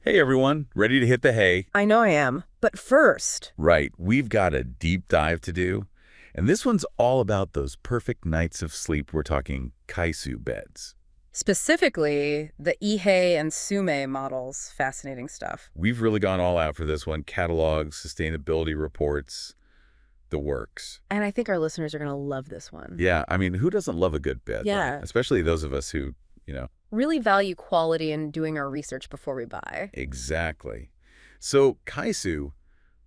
Hey everyone, ready to hit the hay? I know I am. But first, Right, we've got a deep dive to do. And this one's all about those perfect nights of sleep. We're talking Kaissu beds. specifically, the Ehe and Sume models. Fascinating stuff. We've really gone all out for this one. Catalogs, sustainability reports, the works. And I think our listeners are going to love this one. Yeah, I mean, who doesn't love a good bed, right? Yeah. Especially those of us who. Really value quality and doing our research before we buy. Exactly. So Kaissu,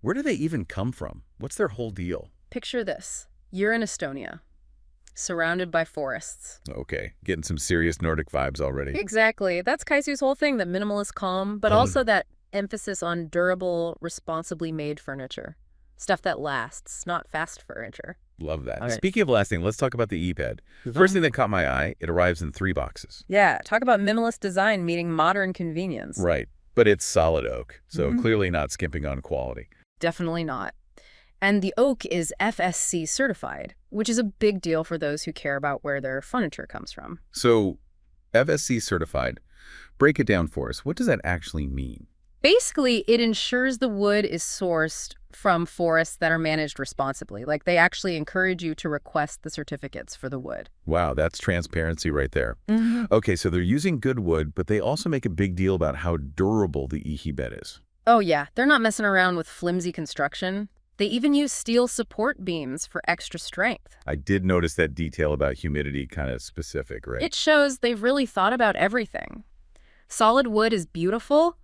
where do they even come from? What's their whole deal? Picture this. You're in Estonia, surrounded by forests. Okay, getting some serious Nordic vibes already. Exactly. That's Kaisu's whole thing, the minimalist calm, but also that emphasis on durable, responsibly made furniture. Stuff that lasts, not fast furniture. Love that. All right. Speaking of lasting, let's talk about the e-bed. First thing that caught my eye, it arrives in 3 boxes. Yeah, talk about minimalist design meeting modern convenience. Right, but it's solid oak, so clearly not skimping on quality. Definitely not. And the oak is FSC certified, which is a big deal for those who care about where their furniture comes from. So, FSC certified, break it down for us. What does that actually mean? Basically, it ensures the wood is sourced from forests that are managed responsibly. Like, they actually encourage you to request the certificates for the wood. Wow, that's transparency right there. Okay, so they're using good wood, but they also make a big deal about how durable the Ehe bed is. Oh yeah, they're not messing around with flimsy construction. They even use steel support beams for extra strength. I did notice that detail about humidity, kind of specific, right? It shows they've really thought about everything. Solid wood is beautiful,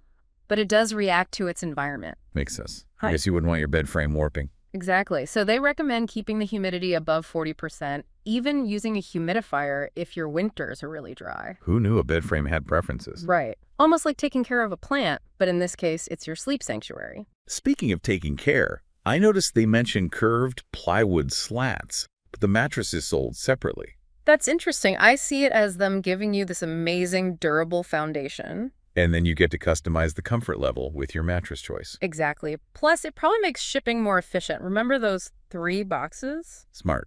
but it does react to its environment. Makes sense. Hi. I guess you wouldn't want your bed frame warping. Exactly. So they recommend keeping the humidity above 40%, even using a humidifier if your winters are really dry. Who knew a bed frame had preferences? Right. Almost like taking care of a plant, but in this case, it's your sleep sanctuary. Speaking of taking care, I noticed they mention curved plywood slats, but the mattress is sold separately. That's interesting. I see it as them giving you this amazing, durable foundation. And then you get to customize the comfort level with your mattress choice. Exactly. Plus, it probably makes shipping more efficient. Remember those 3 boxes? Smart.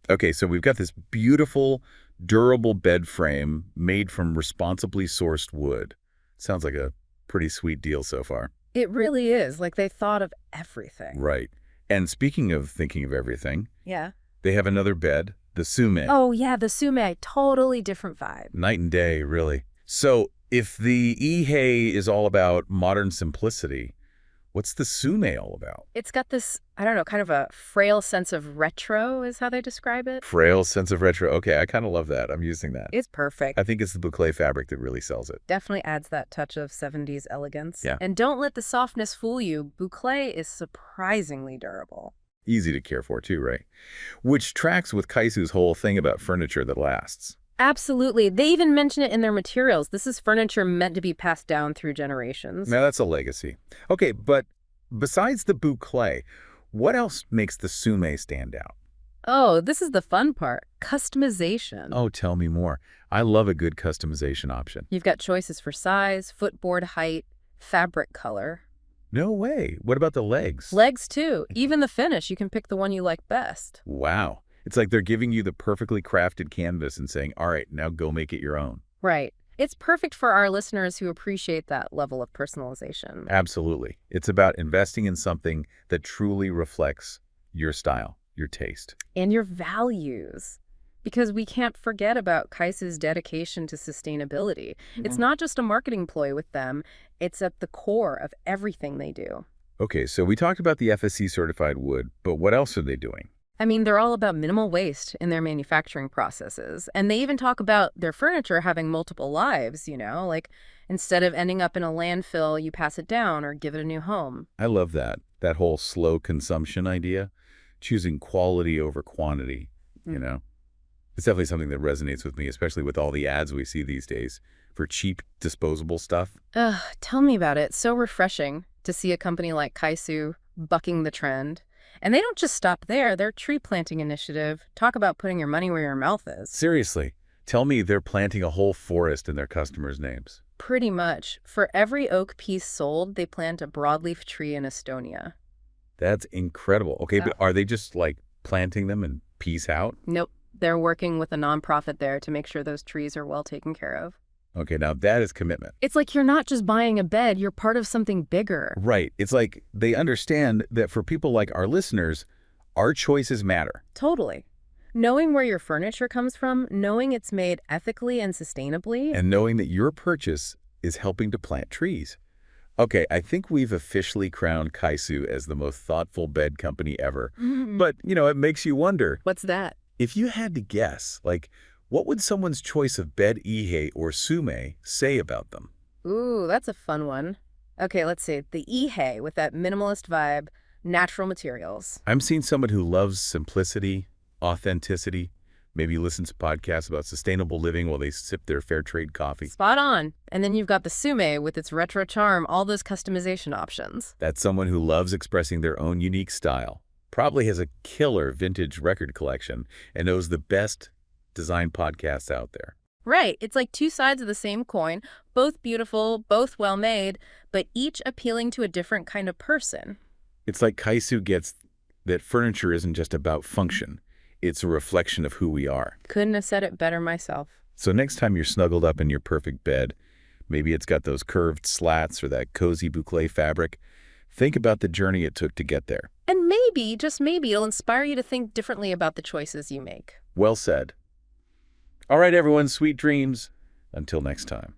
Okay, so we've got this beautiful, durable bed frame made from responsibly sourced wood. Sounds like a pretty sweet deal so far. It really is. Like, they thought of everything. Right. And speaking of thinking of everything, Yeah. they have another bed, the Sume. Oh, yeah, the Sume. Totally different vibe. Night and day, really. So if the Ehe is all about modern simplicity, what's the Sume all about? It's got this, I don't know, kind of a frail sense of retro is how they describe it. Frail sense of retro. Okay, I kind of love that. I'm using that. It's perfect. I think it's the boucle fabric that really sells it. Definitely adds that touch of 70s elegance. Yeah. And don't let the softness fool you. Boucle is surprisingly durable. Easy to care for too, right? Which tracks with Kaisu's whole thing about furniture that lasts. Absolutely. They even mention it in their materials. This is furniture meant to be passed down through generations. Now that's a legacy. Okay, but besides the boucle, what else makes the Sume stand out? Oh, this is the fun part. Customization. Oh, tell me more. I love a good customization option. You've got choices for size, footboard height, fabric color. No way. What about the legs? Legs, too. Even the finish, you can pick the one you like best. Wow. It's like they're giving you the perfectly crafted canvas and saying, all right, now go make it your own. Right. It's perfect for our listeners who appreciate that level of personalization. Absolutely. It's about investing in something that truly reflects your style, your taste. And your values. Because we can't forget about Kaissu's dedication to sustainability. It's not just a marketing ploy with them. It's at the core of everything they do. Okay, so we talked about the FSC certified wood, but what else are they doing? I mean, they're all about minimal waste in their manufacturing processes. And they even talk about their furniture having multiple lives, like instead of ending up in a landfill, you pass it down or give it a new home. I love that whole slow consumption idea, choosing quality over quantity, It's definitely something that resonates with me, especially with all the ads we see these days for cheap, disposable stuff. Ugh, tell me about it. So refreshing to see a company like Kaissu bucking the trend. And they don't just stop there. Their tree planting initiative, talk about putting your money where your mouth is. Seriously, tell me they're planting a whole forest in their customers' names. Pretty much. For every oak piece sold, they plant a broadleaf tree in Estonia. That's incredible. Okay, Yeah. but are they just like planting them and peace out? Nope. They're working with a nonprofit there to make sure those trees are well taken care of. Okay, now that is commitment. It's like you're not just buying a bed, you're part of something bigger. Right. It's like they understand that for people like our listeners, our choices matter. Totally. Knowing where your furniture comes from, knowing it's made ethically and sustainably. And knowing that your purchase is helping to plant trees. Okay, I think we've officially crowned Kaissu as the most thoughtful bed company ever. But, it makes you wonder. What's that? If you had to guess, what would someone's choice of bed Ehe or Sume say about them? Ooh, that's a fun one. Okay, let's see. The Ehe with that minimalist vibe, natural materials. I'm seeing someone who loves simplicity, authenticity, maybe listens to podcasts about sustainable living while they sip their fair trade coffee. Spot on. And then you've got the Sume with its retro charm, all those customization options. That's someone who loves expressing their own unique style, probably has a killer vintage record collection, and knows the best design podcasts out there. Right. It's like two sides of the same coin, both beautiful, both well-made, but each appealing to a different kind of person. It's like Kaissu gets that furniture isn't just about function. It's a reflection of who we are. Couldn't have said it better myself. So next time you're snuggled up in your perfect bed, maybe it's got those curved slats or that cozy boucle fabric, think about the journey it took to get there. And maybe, just maybe, it'll inspire you to think differently about the choices you make. Well said. All right, everyone, sweet dreams. Until next time.